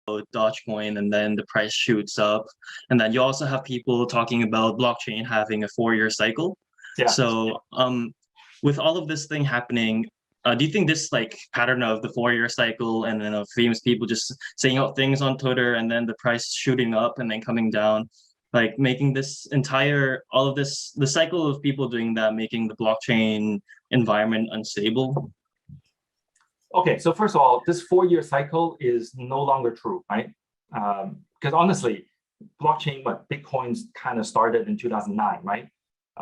Dogecoin, and then the price shoots up. And then you also have people talking about blockchain having a 4-year cycle. Yeah. So with all of this thing happening, do you think this like pattern of the 4-year cycle and then of famous people just saying out things on Twitter and then the price shooting up and then coming down, like making this entire, all of this, the cycle of people doing that, making the blockchain environment unstable? Okay, so first of all, this 4-year cycle is no longer true, right? Because honestly, blockchain, Bitcoin's kind of started in 2009, right?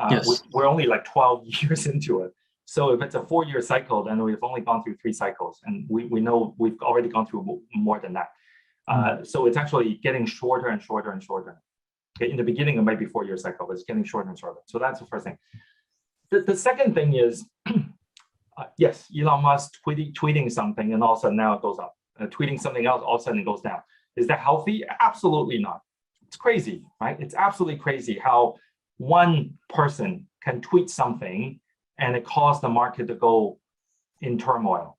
Yes. We're only like 12 years into it. So if it's a 4-year cycle, then we've only gone through 3 cycles, and we know we've already gone through more than that. So it's actually getting shorter and shorter and shorter. Okay, in the beginning, it might be 4-year cycle, but it's getting shorter and shorter. So that's the first thing. The second thing is, yes, Elon Musk tweeting something, and all of a sudden now it goes up. Tweeting something else, all of a sudden it goes down. Is that healthy? Absolutely not. It's crazy, right? It's absolutely crazy how one person can tweet something and it caused the market to go in turmoil.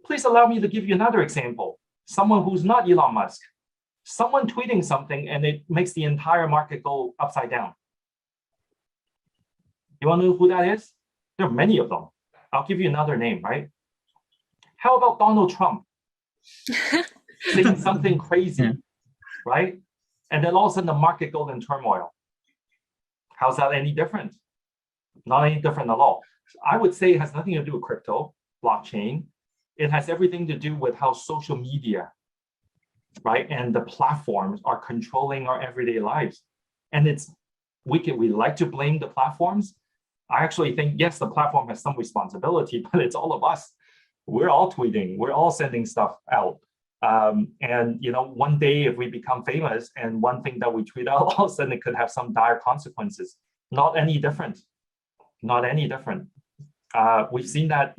Please allow me to give you another example. Someone who's not Elon Musk, someone tweeting something and it makes the entire market go upside down. You want to know who that is? There are many of them. I'll give you another name, right? How about Donald Trump saying something crazy, right? And then all of a sudden the market goes in turmoil. How's that any different? Not any different at all. I would say it has nothing to do with crypto, blockchain. It has everything to do with how social media, right, and the platforms are controlling our everyday lives. And we like to blame the platforms. I actually think, yes, the platform has some responsibility, but it's all of us. We're all tweeting, we're all sending stuff out. And one day if we become famous and one thing that we tweet out, all of a sudden it could have some dire consequences. Not any different. Not any different. We've seen that,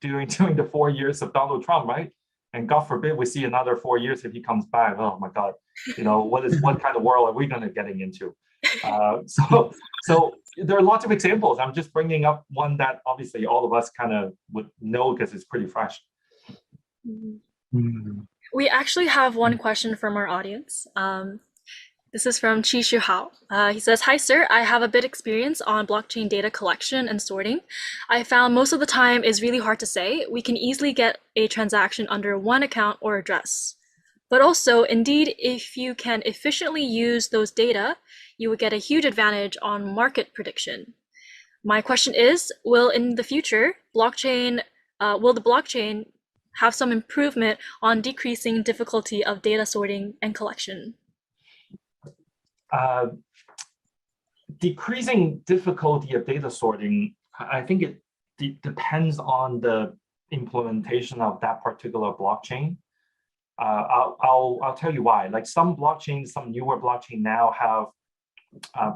during the 4 years of Donald Trump, right? And God forbid we see another 4 years if he comes back. Oh my God, what kind of world are we going to getting into? So there are lots of examples. I'm just bringing up one that obviously all of us kind of would know because it's pretty fresh. We actually have one question from our audience. This is from Chi Shu Hao. He says, "Hi, sir. I have a bit experience on blockchain data collection and sorting. I found most of the time is really hard to say. We can easily get a transaction under one account or address. But also, indeed, if you can efficiently use those data, you would get a huge advantage on market prediction. My question is, will the blockchain have some improvement on decreasing difficulty of data sorting and collection?" Decreasing difficulty of data sorting, I think it depends on the implementation of that particular blockchain. I'll tell you why. Like some blockchains, some newer blockchain now have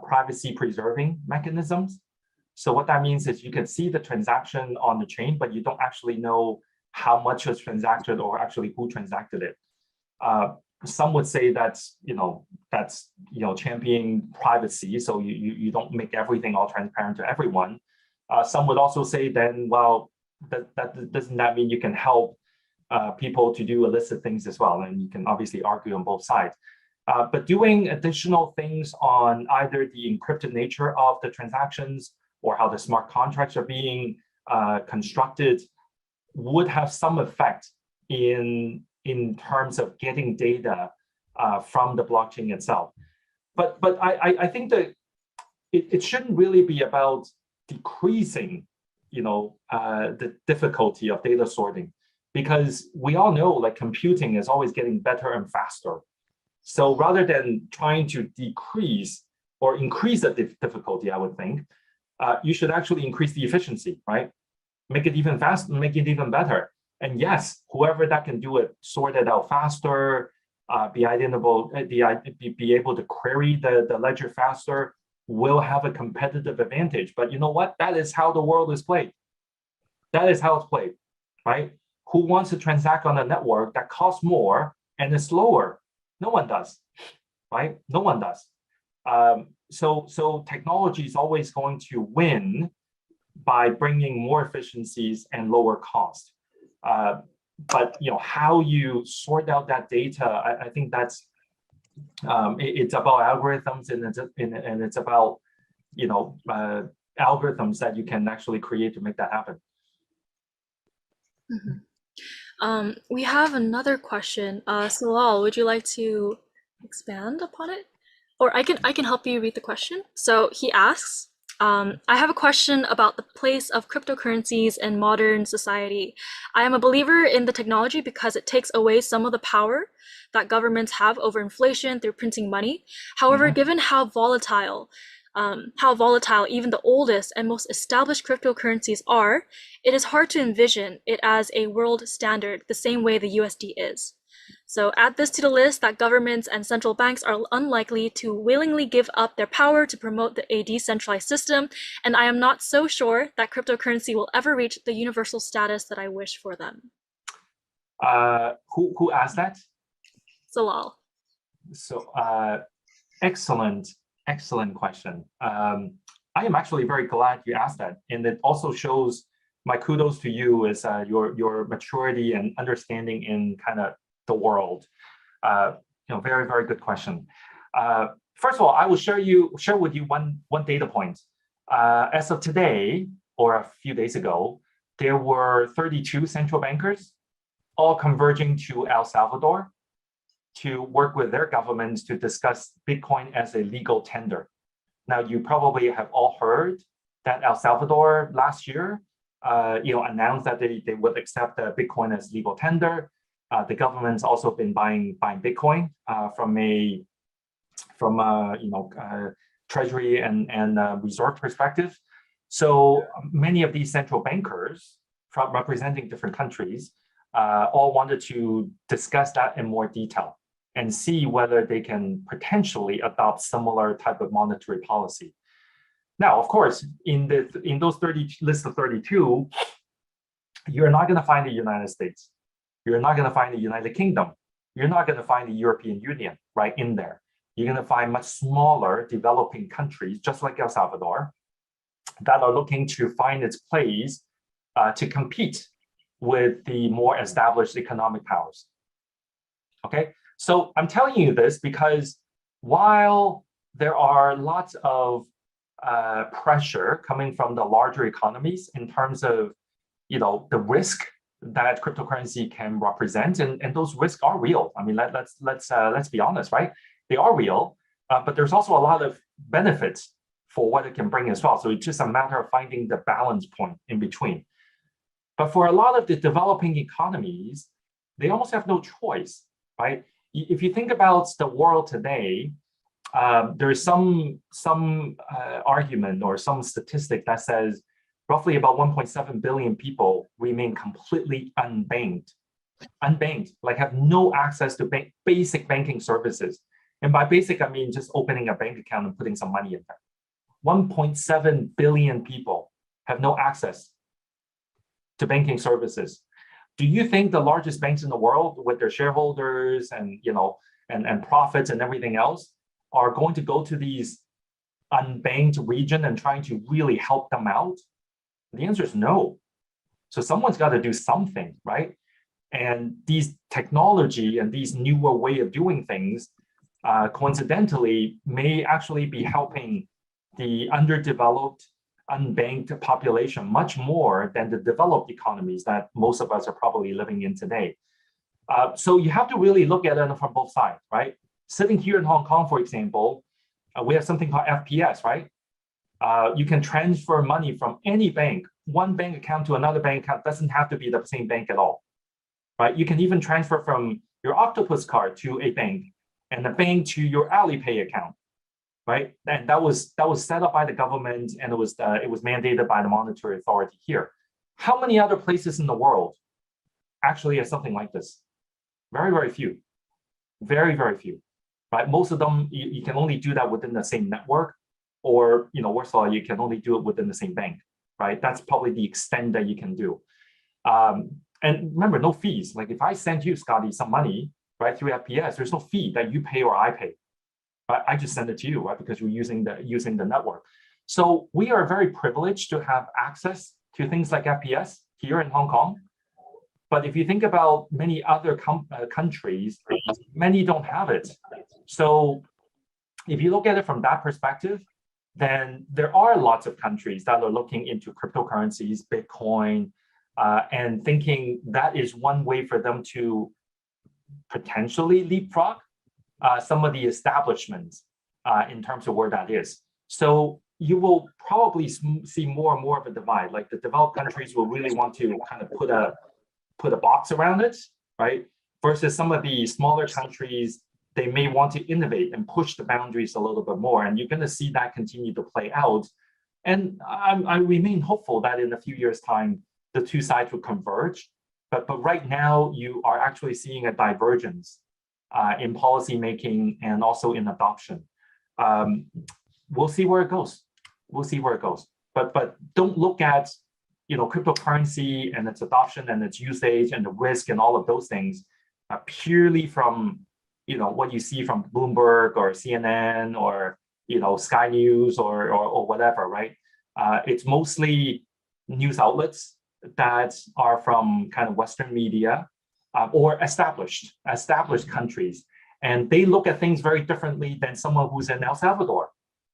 privacy preserving mechanisms. So what that means is you can see the transaction on the chain, but you don't actually know how much was transacted or actually who transacted it. Some would say that's championing privacy, so you don't make everything all transparent to everyone. Some would also say then, well, doesn't that mean you can help people to do illicit things as well? And you can obviously argue on both sides. But doing additional things on either the encrypted nature of the transactions or how the smart contracts are being constructed would have some effect in terms of getting data from the blockchain itself. But I think that it shouldn't really be about decreasing, the difficulty of data sorting, because we all know like computing is always getting better and faster. So rather than trying to decrease or increase the difficulty, I would think you should actually increase the efficiency, right? Make it even faster, make it even better. And yes, whoever that can do it, sort it out faster, be able to query the ledger faster, will have a competitive advantage. But you know what? That is how the world is played. That is how it's played, right? Who wants to transact on a network that costs more and is slower? No one does, right? No one does. So technology is always going to win by bringing more efficiencies and lower cost. but how you sort out that data, I think that's it's about algorithms, and it's about algorithms that you can actually create to make that happen. We have another question. Salal, would you like to expand upon it? Or I can help you read the question. So he asks, I have a question about the place of cryptocurrencies in modern society. I am a believer in the technology because it takes away some of the power that governments have over inflation through printing money. However, given how volatile even the oldest and most established cryptocurrencies are, it is hard to envision it as a world standard the same way the USD is. So add this to the list that governments and central banks are unlikely to willingly give up their power to promote a decentralized system, and I am not so sure that cryptocurrency will ever reach the universal status that I wish for them. Who asked that? Salal. So excellent question. I am actually very glad you asked that, and it also shows my kudos to you is your maturity and understanding in kind of the world. Very, very good question. First of all, I will share with you one data point. As of today, or a few days ago, there were 32 central bankers all converging to El Salvador to work with their governments to discuss Bitcoin as a legal tender. Now, you probably have all heard that El Salvador last year, announced that they would accept Bitcoin as legal tender. The government's also been buying Bitcoin from treasury and reserve perspective. So many of these central bankers from representing different countries all wanted to discuss that in more detail and see whether they can potentially adopt similar type of monetary policy. Now, of course, in those list of 32, you're not going to find the United States. You're not going to find the United Kingdom. You're not going to find the European Union right in there. You're going to find much smaller developing countries, just like El Salvador, that are looking to find its place to compete with the more established economic powers. Okay, so I'm telling you this because while there are lots of pressure coming from the larger economies in terms of the risk that cryptocurrency can represent, and those risks are real. I mean, let's be honest, right? They are real, but there's also a lot of benefits for what it can bring as well. So it's just a matter of finding the balance point in between. But for a lot of the developing economies, they almost have no choice, right? If you think about the world today, there's some argument or some statistic that says roughly about 1.7 billion people remain completely unbanked, like have no access to basic banking services. And by basic, I mean just opening a bank account and putting some money in there. 1.7 billion people have no access to banking services. Do you think the largest banks in the world, with their shareholders and and profits and everything else, are going to go to these unbanked region and trying to really help them out? The answer is no. So someone's got to do something, right? And these technology and these newer way of doing things, coincidentally, may actually be helping the underdeveloped, unbanked population much more than the developed economies that most of us are probably living in today. So you have to really look at it from both sides, right? Sitting here in Hong Kong, for example, we have something called FPS, right? You can transfer money from any bank, one bank account to another bank account. Doesn't have to be the same bank at all, right? You can even transfer from your Octopus card to a bank, and a bank to your Alipay account, right? And that was set up by the government, and it was mandated by the monetary authority here. How many other places in the world actually have something like this? Very, very few. Very, very few, right? Most of them, you can only do that within the same network, or worse of all, you can only do it within the same bank, right? That's probably the extent that you can do. And remember, no fees. Like if I send you, Scotty, some money, right, through FPS, there's no fee that you pay or I pay. Right? I just send it to you, right, because you're using the network. So we are very privileged to have access to things like FPS here in Hong Kong. But if you think about many other countries, many don't have it. So if you look at it from that perspective, then there are lots of countries that are looking into cryptocurrencies, Bitcoin, and thinking that is one way for them to potentially leapfrog some of the establishments in terms of where that is. So you will probably see more and more of a divide. Like the developed countries will really want to kind of put a box around it, right? Versus some of the smaller countries, they may want to innovate and push the boundaries a little bit more. And you're going to see that continue to play out. And I remain hopeful that in a few years' time, the two sides will converge. But right now, you are actually seeing a divergence in policy making and also in adoption. We'll see where it goes. We'll see where it goes. But don't look at cryptocurrency and its adoption and its usage and the risk and all of those things purely from what you see from Bloomberg or CNN or Sky News or whatever, right? It's mostly news outlets that are from kind of Western media or established countries, and they look at things very differently than someone who's in El Salvador,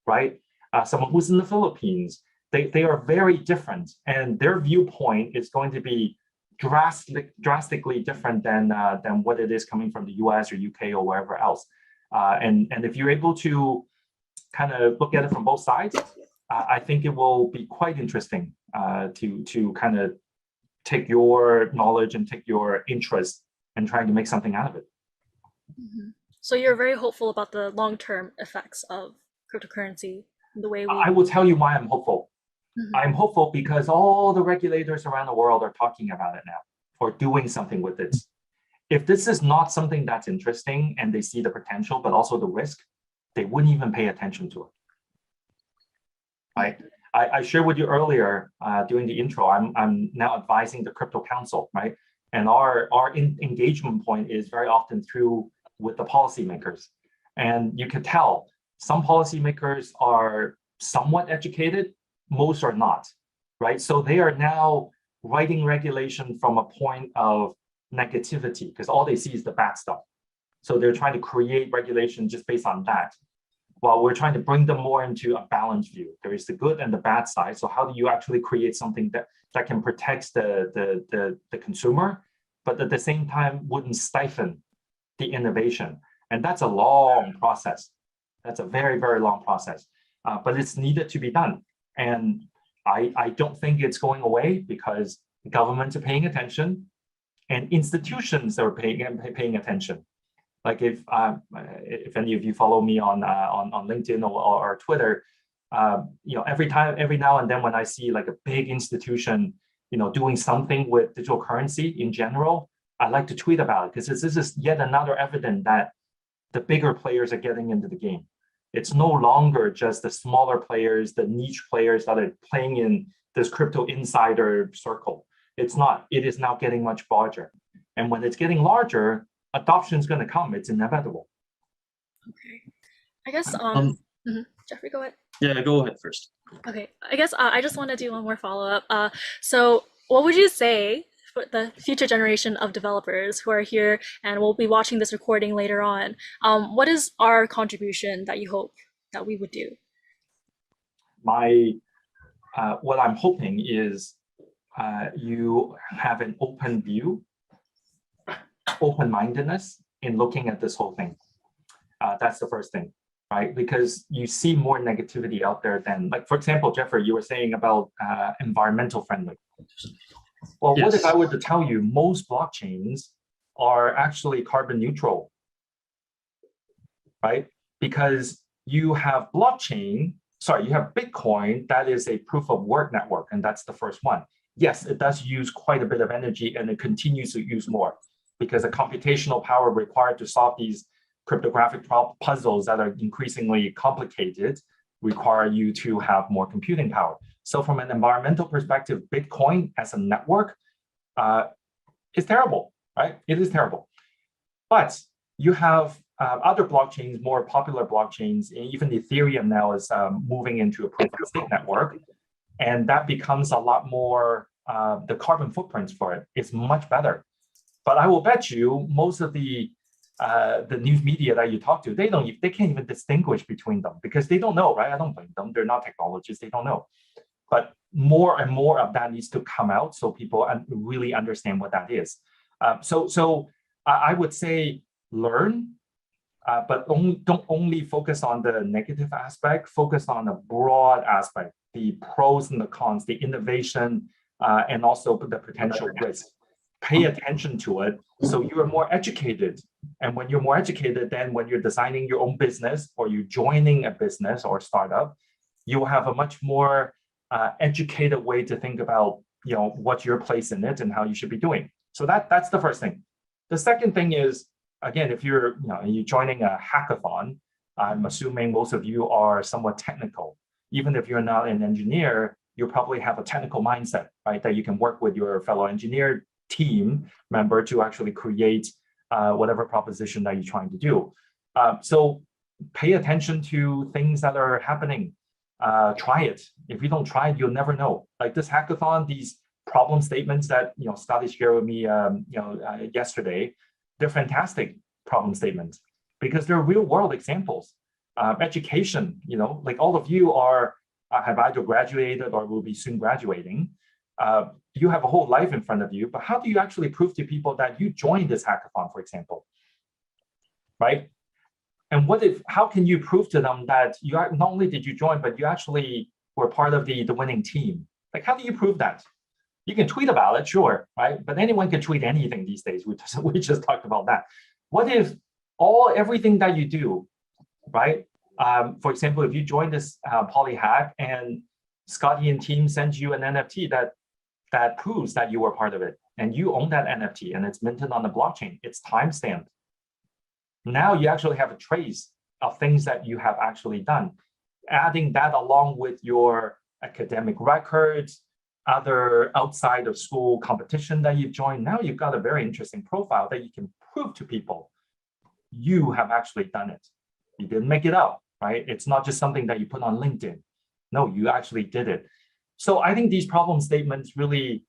right? Someone who's in the Philippines. They are very different, and their viewpoint is going to be drastically different than what it is coming from the US or UK or wherever else. And if you're able to kind of look at it from both sides, I think it will be quite interesting to kind of take your knowledge and take your interest and trying to make something out of it. Mm-hmm. So you're very hopeful about the long-term effects of cryptocurrency, the way I will tell you why I'm hopeful. Mm-hmm. I'm hopeful because all the regulators around the world are talking about it now or doing something with it. If this is not something that's interesting and they see the potential, but also the risk, they wouldn't even pay attention to it. Right? I shared with you earlier during the intro, I'm now advising the Crypto Council, right? And our engagement point is very often through with the policymakers. And you can tell some policymakers are somewhat educated, most are not, right? So they are now writing regulation from a point of negativity because all they see is the bad stuff. So they're trying to create regulation just based on that. While we're trying to bring them more into a balanced view. There is the good and the bad side. So how do you actually create something that can protect the consumer, but at the same time wouldn't stifle the innovation? And that's a long process. That's a very, very long process, but it's needed to be done. And I don't think it's going away because governments are paying attention and institutions are paying attention. Like if any of you follow me on LinkedIn or Twitter, every now and then when I see like a big institution, doing something with digital currency in general, I like to tweet about it because this is yet another evidence that the bigger players are getting into the game. It's no longer just the smaller players, the niche players that are playing in this crypto insider circle. It's not. It is now getting much larger. And when it's getting larger, adoption is going to come. It's inevitable. Okay. I guess, Jeffrey, go ahead. Yeah, go ahead first. Okay. I guess I just want to do one more follow-up. So what would you say for the future generation of developers who are here and will be watching this recording later on? What is our contribution that you hope that we would do? What I'm hoping is you have an open view, open-mindedness in looking at this whole thing. That's the first thing, right? Because you see more negativity out there than, like, for example, Jeffrey, you were saying about environmental friendly. Well, yes. What if I were to tell you most blockchains are actually carbon neutral, right? Because you have you have Bitcoin, that is a proof of work network, and that's the first one. Yes, it does use quite a bit of energy and it continues to use more because the computational power required to solve these cryptographic puzzles that are increasingly complicated require you to have more computing power. So from an environmental perspective, Bitcoin as a network is terrible, right? It is terrible. But you have other blockchains, more popular blockchains, and even Ethereum now is moving into a proof of stake network. And that becomes a lot more the carbon footprints for it is much better. But I will bet you most of the news media that you talk to, they can't even distinguish between them because they don't know, right? I don't blame them. They're not technologists. They don't know. But more and more of that needs to come out so people really understand what that is. So I would say learn, but don't only focus on the negative aspect, focus on the broad aspect, the pros and the cons, the innovation, and also the potential risk. Pay attention to it so you are more educated. And when you're more educated, then when you're designing your own business or you're joining a business or startup, you will have a much more educated way to think about, what's your place in it and how you should be doing. So that's the first thing. The second thing is, again, if you're joining a hackathon, I'm assuming most of you are somewhat technical. Even if you're not an engineer, you probably have a technical mindset, right? That you can work with your fellow engineer team member to actually create whatever proposition that you're trying to do. So pay attention to things that are happening. Try it. If you don't try it, you'll never know. Like this hackathon, these problem statements that Scotty shared with me yesterday, they're fantastic problem statements because they're real world examples. Education, like all of you have either graduated or will be soon graduating. You have a whole life in front of you, but how do you actually prove to people that you joined this hackathon, for example, right? And how can you prove to them that not only did you join, but you actually were part of the winning team? Like, how do you prove that? You can tweet about it, sure, right? But anyone can tweet anything these days. We just talked about that. What if everything that you do, right? For example, if you join this PolyHack and Scotty and team sends you an NFT that proves that you were part of it, and you own that NFT and it's minted on the blockchain, it's timestamped. Now you actually have a trace of things that you have actually done. Adding that along with your academic records, other outside of school competition that you've joined, now you've got a very interesting profile that you can prove to people you have actually done it. You didn't make it up, right? It's not just something that you put on LinkedIn. No, you actually did it. So I think these problem statements really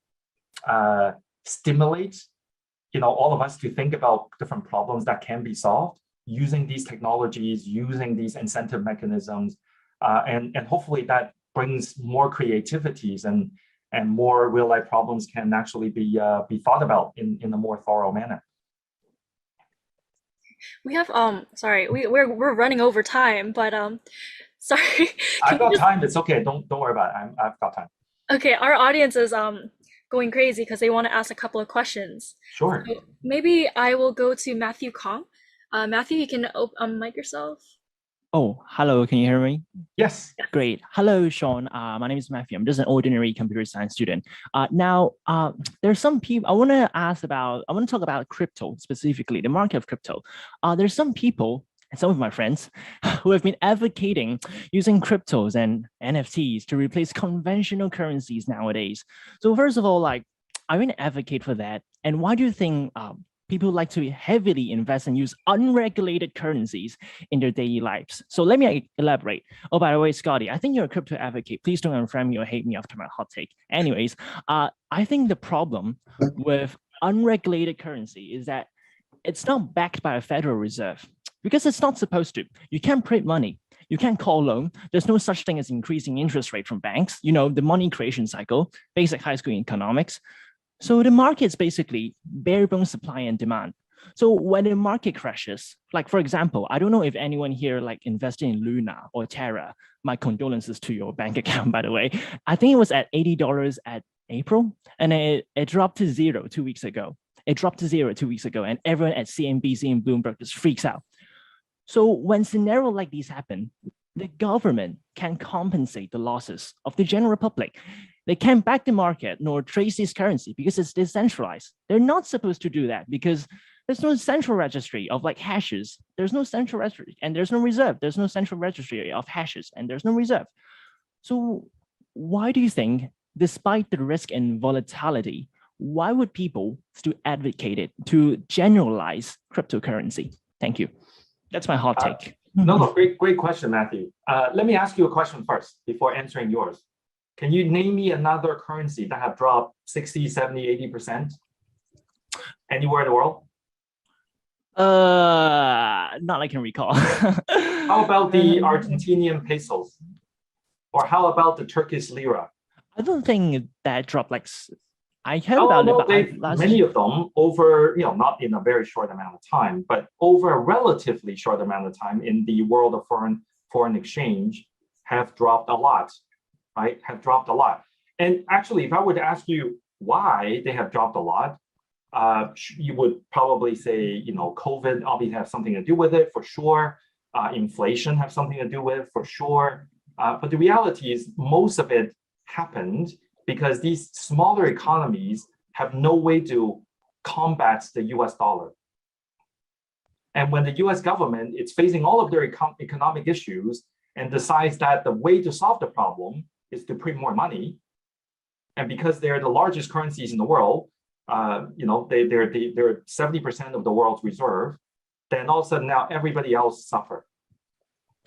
stimulate all of us to think about different problems that can be solved using these technologies, using these incentive mechanisms, and hopefully that brings more creativities and more real life problems can actually be thought about in a more thorough manner. We have sorry, we're running over time, but sorry. I've got time. It's okay. Don't worry about it. I've got time. Okay, our audience is going crazy because they want to ask a couple of questions. Sure. So maybe I will go to Matthew Kong. Matthew, you can unmic yourself. Oh, hello. Can you hear me? Yes. Great. Hello, Sean. My name is Matthew. I'm just an ordinary computer science student. Now, there's some people I want to talk about crypto specifically, the market of crypto. There's some people, some of my friends, who have been advocating using cryptos and NFTs to replace conventional currencies nowadays. So first of all, I really advocate for that. And why do you think people like to heavily invest and use unregulated currencies in their daily lives? So let me elaborate. Oh, by the way, Scotty, I think you're a crypto advocate. Please don't unfriend me or hate me after my hot take. Anyways, I think the problem with unregulated currency is that it's not backed by a Federal Reserve because it's not supposed to. You can't print money. You can't call loan. There's no such thing as increasing interest rate from banks. The money creation cycle, basic high school economics. So the market's basically bare bones supply and demand. So when the market crashes, like for example, I don't know if anyone here invested in Luna or Terra. My condolences to your bank account, by the way. I think it was at $80 at April, and it dropped to zero 2 weeks ago. And everyone at CNBC and Bloomberg just freaks out. So when scenarios like these happen, the government can compensate the losses of the general public. They can't back the market nor trace this currency because it's decentralized. They're not supposed to do that because there's no central registry of hashes. There's no central registry and there's no reserve. There's no central registry of hashes and there's no reserve. So why do you think, despite the risk and volatility, why would people still advocate it to generalize cryptocurrency? Thank you. That's my hot take. No, great question, Matthew. Let me ask you a question first before answering yours. Can you name me another currency that have dropped 60, 70, 80% anywhere in the world? Not I can recall. How about the Argentinian pesos? Or how about the Turkish lira? I don't think that dropped like I heard about no, it, but many of them over, not in a very short amount of time, but over a relatively short amount of time in the world of foreign exchange have dropped a lot, right? Have dropped a lot. And actually, if I were to ask you why they have dropped a lot, you would probably say, COVID obviously has something to do with it for sure. Inflation have something to do with it for sure. But the reality is most of it happened because these smaller economies have no way to combat the US dollar. And when the US government is facing all of their economic issues and decides that the way to solve the problem is to print more money, and because they're the largest currencies in the world, they're 70% of the world's reserve, then all of a sudden now everybody else suffer,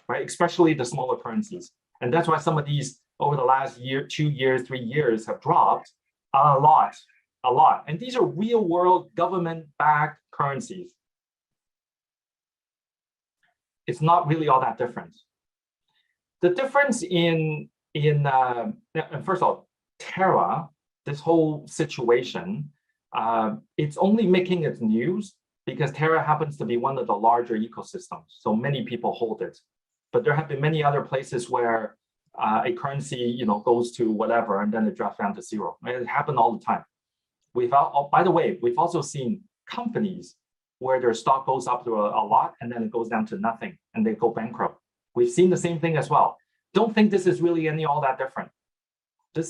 right? Especially the smaller currencies. And that's why some of these over the last year, 2 years, 3 years have dropped a lot. And these are real world government-backed currencies. It's not really all that different. The difference first of all, Terra, this whole situation, it's only making its news because Terra happens to be one of the larger ecosystems. So many people hold it. But there have been many other places where a currency, goes to whatever, and then it drops down to zero. It happened all the time. By the way, we've also seen companies where their stock goes up to a lot, and then it goes down to nothing, and they go bankrupt. We've seen the same thing as well. Don't think this is really all that different. The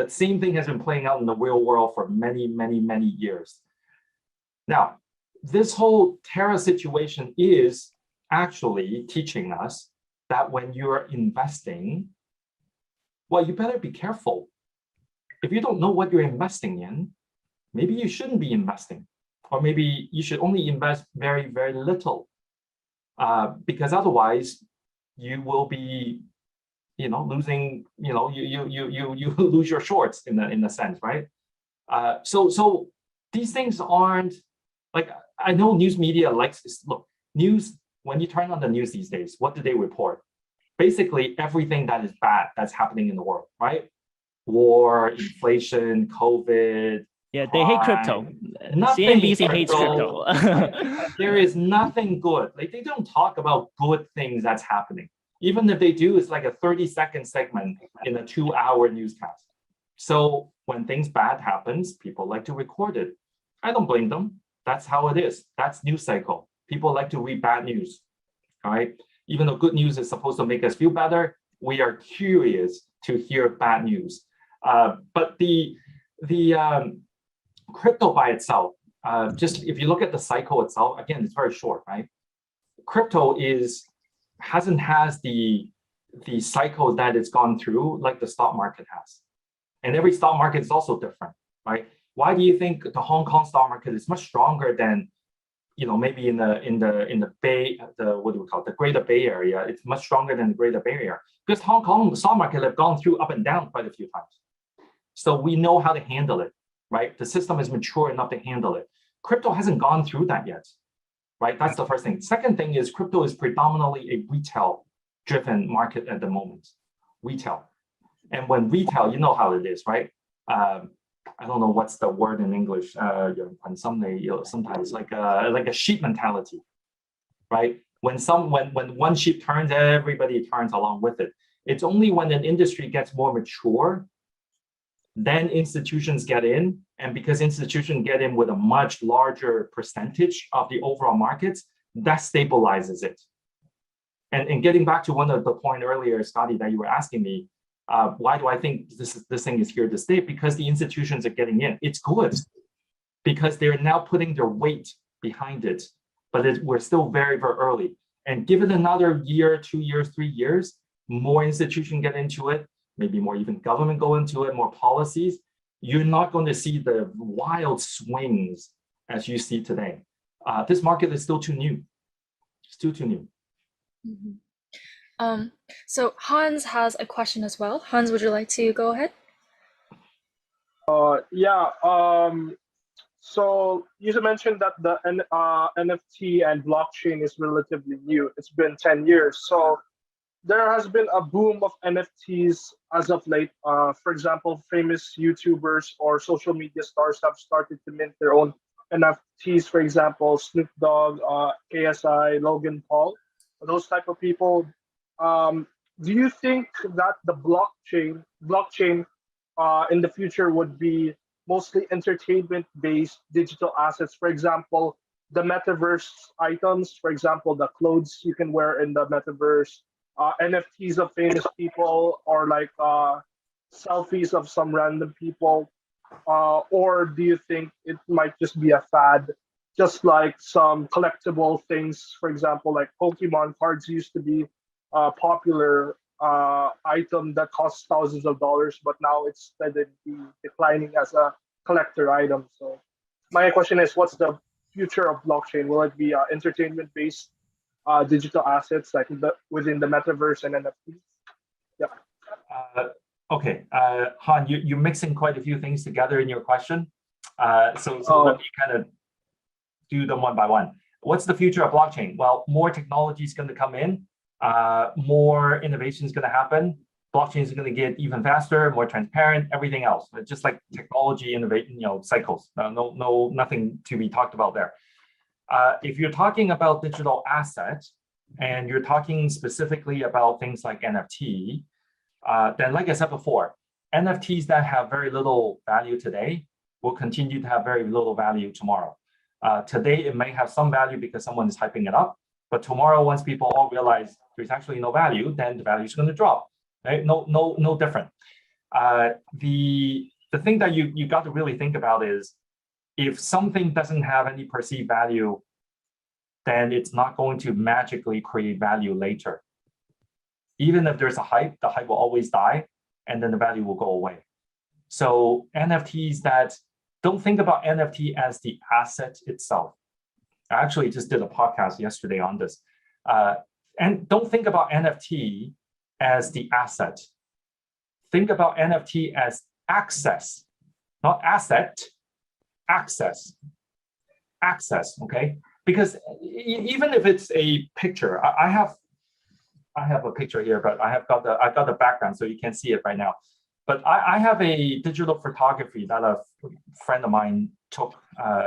same thing has been playing out in the real world for many, many, many years. Now, this whole Terra situation is actually teaching us that when you're investing, well, you better be careful. If you don't know what you're investing in, maybe you shouldn't be investing, or maybe you should only invest very, very little, because otherwise you will be, losing, you lose your shorts in a sense, right? So these things aren't like, I know news media likes this. Look, news, when you turn on the news these days, what do they report? Basically everything that is bad that's happening in the world, right? War, inflation, COVID. Yeah, they hate crypto. CNBC hates crypto. There is nothing good. Like, they don't talk about good things that's happening. Even if they do, it's like a 30-second segment in a 2-hour newscast. So when things bad happens, people like to record it. I don't blame them. That's how it is. That's news cycle. People like to read bad news, all right? Even though good news is supposed to make us feel better, we are curious to hear bad news. But the crypto by itself, just if you look at the cycle itself, again, it's very short, right? Crypto hasn't the cycle that it's gone through like the stock market has. And every stock market is also different, right? Why do you think the Hong Kong stock market is much stronger than, maybe in the Bay, the Greater Bay Area? It's much stronger than the Greater Bay Area because Hong Kong stock market have gone through up and down quite a few times. So we know how to handle it, right? The system is mature enough to handle it. Crypto hasn't gone through that yet, right? That's the first thing. Second thing is crypto is predominantly a retail-driven market at the moment, retail. And when retail, you know how it is, right? I don't know what's the word in English. Sometimes like a sheep mentality, right? When one sheep turns, everybody turns along with it. It's only when an industry gets more mature, then institutions get in, and because institutions get in with a much larger percentage of the overall markets, that stabilizes it. And getting back to one of the point earlier, Scotty, that you were asking me, why do I think this thing is here to stay? Because the institutions are getting in. It's good because they're now putting their weight behind it, but we're still very, very early. And give it another year, 2 years, 3 years, more institutions get into it, maybe more even government go into it, more policies. You're not going to see the wild swings as you see today. This market is still too new. Still too new. Mm-hmm. So Hans has a question as well. Hans, would you like to go ahead? Yeah. So you mentioned that the NFT and blockchain is relatively new. It's been 10 years. So there has been a boom of NFTs as of late. For example, famous YouTubers or social media stars have started to mint their own NFTs. For example, Snoop Dogg, KSI, Logan Paul, those type of people. Do you think that the blockchain in the future would be mostly entertainment-based digital assets? For example, the metaverse items, for example, the clothes you can wear in the metaverse, NFTs of famous people, or like selfies of some random people? Or do you think it might just be a fad, just like some collectible things, for example, like Pokemon cards used to be a popular item that costs thousands of dollars, but now it's steadily declining as a collector item. So my question is, what's the future of blockchain? Will it be entertainment-based digital assets like within the metaverse and NFTs? Yeah. Okay, Han, you're mixing quite a few things together in your question. So let me kind of do them one by one. What's the future of blockchain? Well, more technology is going to come in, more innovation is going to happen. Blockchain is going to get even faster, more transparent, everything else. It's just like technology innovation, cycles. Nothing to be talked about there. If you're talking about digital assets and you're talking specifically about things like NFT, then like I said before, NFTs that have very little value today will continue to have very little value tomorrow. Today, it may have some value because someone is hyping it up, but tomorrow, once people all realize there's actually no value, then the value is going to drop. Right? No different. The thing that you got to really think about is, if something doesn't have any perceived value, then it's not going to magically create value later. Even if there's a hype, the hype will always die, and then the value will go away. So NFTs don't think about NFT as the asset itself. I actually just did a podcast yesterday on this. And don't think about NFT as the asset. Think about NFT as access, not asset, access, okay? Because even if it's a picture, I have a picture here, but I got the background, so you can't see it right now. But I have a digital photography that a friend of mine took.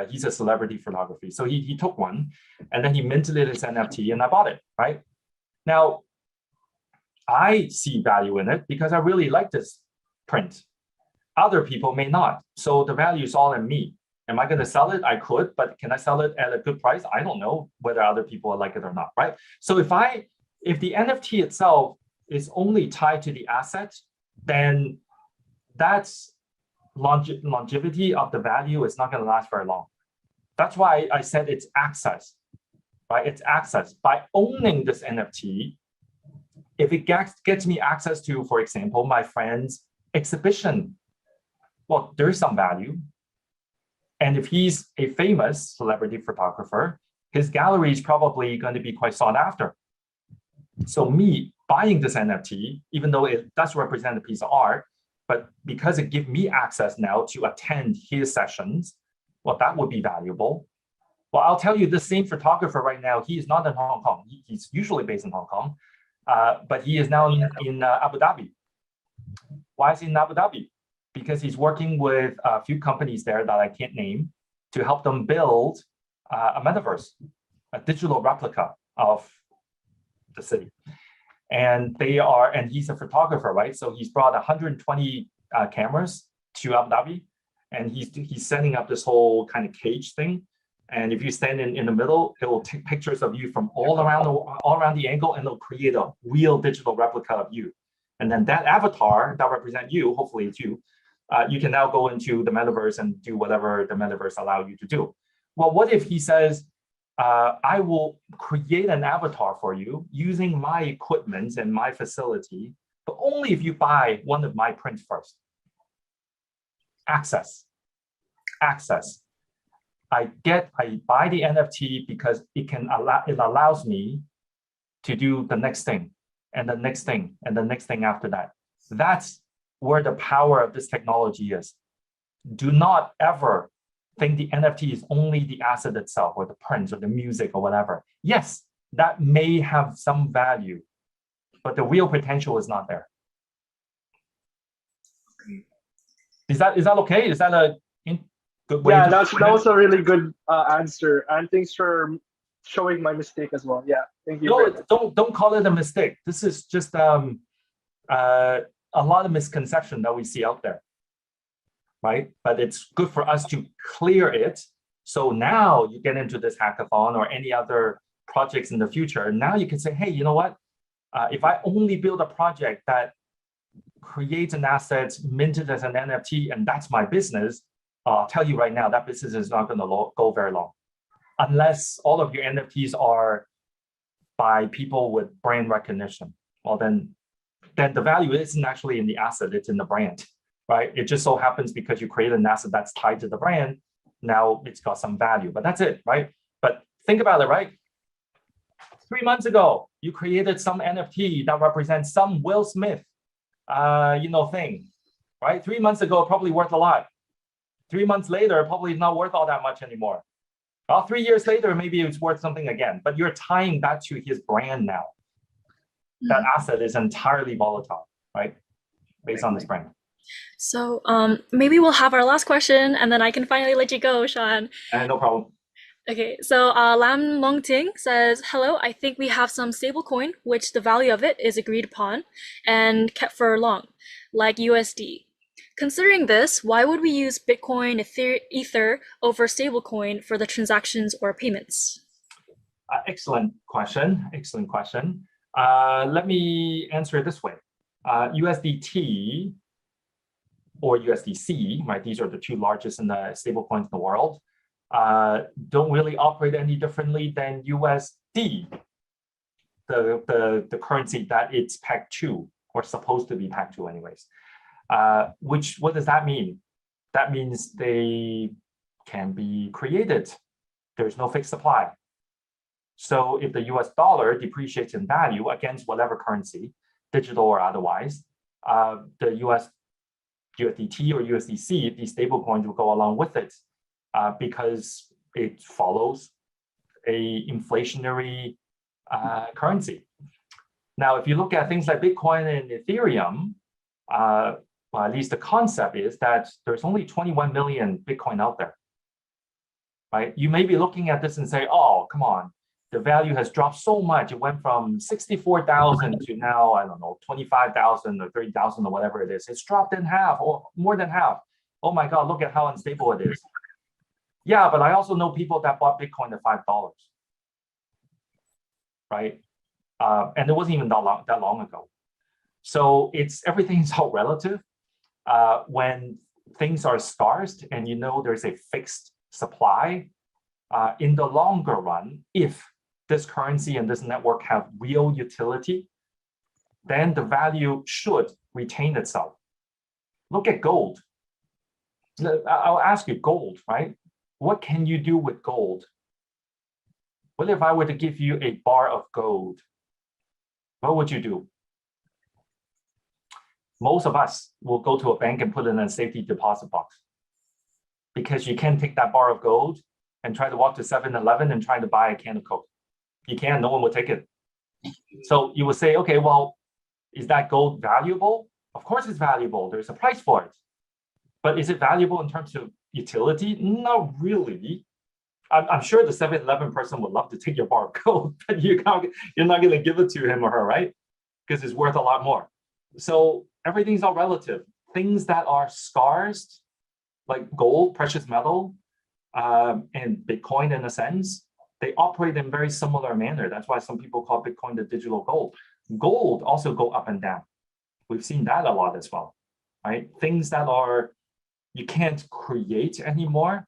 He's a celebrity photography, so he took one, and then he minted it as NFT, and I bought it. Right now, I see value in it because I really like this print. Other people may not, so the value is all in me. Am I going to sell it? I could, but can I sell it at a good price? I don't know whether other people like it or not. Right. So if the NFT itself is only tied to the asset, then that's longevity of the value is not going to last very long. That's why I said it's access, right? It's access. By owning this NFT, if it gets me access to, for example, my friend's exhibition, well, there's some value. And if he's a famous celebrity photographer, his gallery is probably going to be quite sought after. So me buying this NFT, even though it does represent a piece of art, but because it gives me access now to attend his sessions, well, that would be valuable. Well, I'll tell you, the same photographer right now, he is not in Hong Kong. He's usually based in Hong Kong, but he is now in Abu Dhabi. Why is he in Abu Dhabi? Because he's working with a few companies there that I can't name to help them build a metaverse, a digital replica of the city. And he's a photographer, right? So he's brought 120 cameras to Abu Dhabi, and he's setting up this whole kind of cage thing. And if you stand in the middle, it will take pictures of you from all around the angle, and it'll create a real digital replica of you. And then that avatar that represents you, hopefully it's you, you can now go into the metaverse and do whatever the metaverse allows you to do. Well, what if he says, I will create an avatar for you using my equipment and my facility, but only if you buy one of my prints first. Access. I buy the NFT because it allows me to do the next thing. and the next thing, and the next thing after that. That's where the power of this technology is. Do not ever think the NFT is only the asset itself or the prints or the music or whatever. Yes, that may have some value, but the real potential is not there. Is that okay? Is that a good way? Yeah, that was a really good answer, and thanks for showing my mistake as well. Yeah, thank you. No, don't call it a mistake. This is just a lot of misconception that we see out there, right? But it's good for us to clear it. So now you get into this hackathon or any other projects in the future. Now you can say, hey, you know what? If I only build a project that creates an asset, minted as an NFT, and that's my business, I'll tell you right now, that business is not going to go very long. Unless all of your NFTs are by people with brand recognition. Well, then the value isn't actually in the asset, it's in the brand, right? It just so happens because you create an asset that's tied to the brand, now it's got some value, but that's it, right? But think about it, right? 3 months ago, you created some NFT that represents some Will Smith, thing, right? 3 months ago, probably worth a lot. 3 months later, probably not worth all that much anymore. Well, 3 years later, maybe it's worth something again, but you're tying that to his brand now. That asset is entirely volatile, right? Based on this brand. So maybe we'll have our last question and then I can finally let you go, Sean. No problem. Okay, so Lam Long Ting says, hello, I think we have some stablecoin, which the value of it is agreed upon and kept for long, like USD. Considering this, why would we use Bitcoin, Ether over stablecoin for the transactions or payments? Excellent question. Excellent question. Let me answer it this way. USDT or USDC, right? These are the two largest in the stablecoins in the world. Don't really operate any differently than USD, the currency that it's pegged to, or supposed to be pegged to anyways. What does that mean? That means they can be created. There's no fixed supply. So if the US dollar depreciates in value against whatever currency, digital or otherwise, the USDT or USDC, these stable coins will go along with it because it follows a inflationary currency. Now, if you look at things like Bitcoin and Ethereum, well, at least the concept is that there's only 21 million Bitcoin out there, right? You may be looking at this and say, oh, come on, the value has dropped so much. It went from 64,000 to now, I don't know, 25,000 or 30,000 or whatever it is. It's dropped in half or more than half. Oh my God, look at how unstable it is. Yeah, but I also know people that bought Bitcoin at $5, right? And it wasn't even that long ago. So everything's all relative. When things are scarce and you know there's a fixed supply, in the longer run, if this currency and this network have real utility, then the value should retain itself. Look at gold. I'll ask you, gold, right? What can you do with gold? What if I were to give you a bar of gold? What would you do? Most of us will go to a bank and put it in a safety deposit box because you can't take that bar of gold and try to walk to 7-Eleven and try to buy a can of Coke. You can't, no one will take it. So you would say, okay, well, is that gold valuable? Of course it's valuable, there's a price for it. But is it valuable in terms of utility? Not really. I'm sure the 7-Eleven person would love to take your bar of gold, but you're not gonna give it to him or her, right? Because it's worth a lot more. So everything's all relative. Things that are scarce, like gold, precious metal, and Bitcoin in a sense, they operate in very similar manner. That's why some people call Bitcoin the digital gold. Gold also go up and down. We've seen that a lot as well, right? Things that you can't create anymore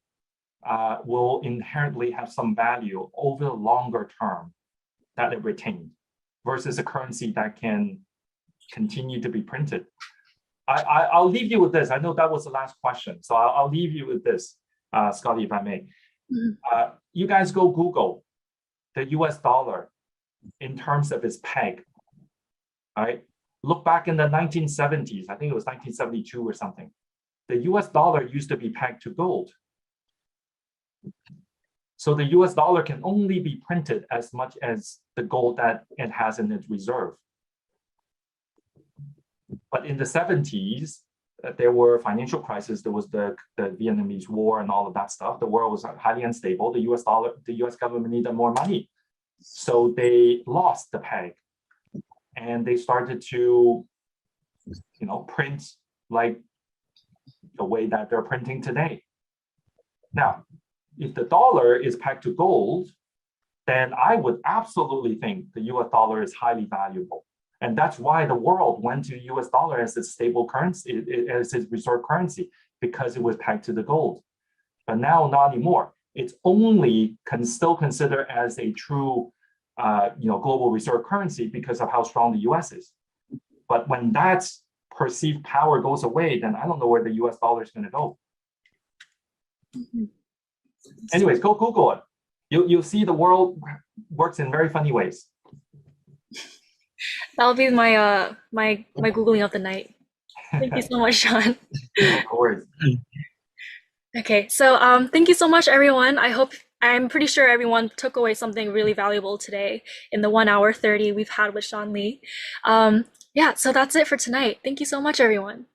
will inherently have some value over the longer term that it retained versus a currency that can continue to be printed. I'll leave you with this. I know that was the last question, so I'll leave you with this, Scotty, if I may. You guys go Google the US dollar in terms of its peg All right. Look back in the 1970s. I think it was 1972 or something. The US dollar used to be pegged to gold. So the US dollar can only be printed as much as the gold that it has in its reserve. But in the 70s, there were financial crises. There was the Vietnamese War and all of that stuff. The world was highly unstable. The US government needed more money. So they lost the peg. And they started to, print like the way that they're printing today. Now, if the dollar is pegged to gold, then I would absolutely think the US dollar is highly valuable. And that's why the world went to US dollar as its stable currency, as its reserve currency, because it was pegged to the gold. But now not anymore. It's only still considered as a true global reserve currency because of how strong the US is. But when that perceived power goes away, then I don't know where the US dollar is going to go. Anyways, go Google it. You'll see the world works in very funny ways. That'll be my my Googling of the night. Thank you so much, Sean. Of course. Okay, so thank you so much, everyone. I'm pretty sure everyone took away something really valuable today in the 1 hour 30 we've had with Sean Lee. Yeah, so that's it for tonight. Thank you so much, everyone.